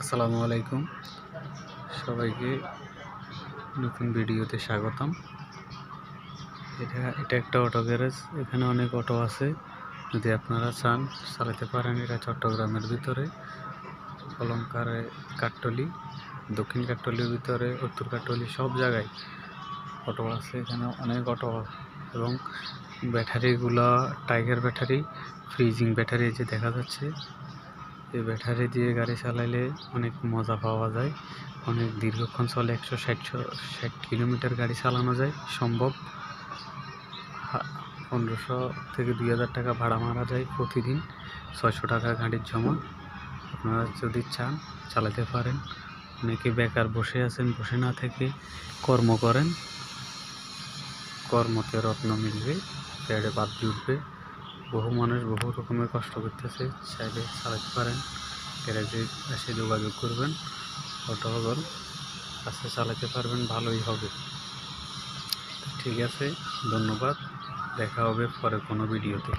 আসসালামু আলাইকুম, সবাইকে নতুন ভিডিওতে স্বাগতম। এটা একটা অটো গ্যারেজ। এখানে অনেক অটো আছে। যদি আপনারা চান চালাতে পারেন। এটা চট্টগ্রামের ভিতরে অলংকারে কাঠটলি, দক্ষিণ কাঠটলির ভিতরে, উত্তর কাঠটলি সব জায়গায় অটো আছে। এখানে অনেক অটো এবং ব্যাটারিগুলো টাইগার ব্যাটারি, ফ্রিজিং ব্যাটারি যে দেখা যাচ্ছে। এই ব্যাটারি দিয়ে গাড়ি চালাইলে অনেক মজা পাওয়া যায়, অনেক দীর্ঘক্ষণ চলে। 160 কিলোমিটার গাড়ি চালানো যায় সম্ভব। 1500 থেকে 2000 টাকা ভাড়া মারা যায় প্রতিদিন। 600 টাকা গাড়ির জমা। আপনারা যদি চান চালাতে পারেন। অনেকে বেকার বসে আছেন, বসে না থেকে কর্ম করেন, কর্মতে রত্ন মিলবে, পেটে ভাত জুটবে। বহু মানুষ বহু রকমের কষ্ট করতেছে, চাইলে চালাতে পারেন। গ্যারেজে এসে যোগাযোগ করবেন, অটোগল কাছে চালাতে পারবেন, ভালোই হবে। ঠিক আছে, ধন্যবাদ। দেখা হবে পরে কোনো ভিডিওতে।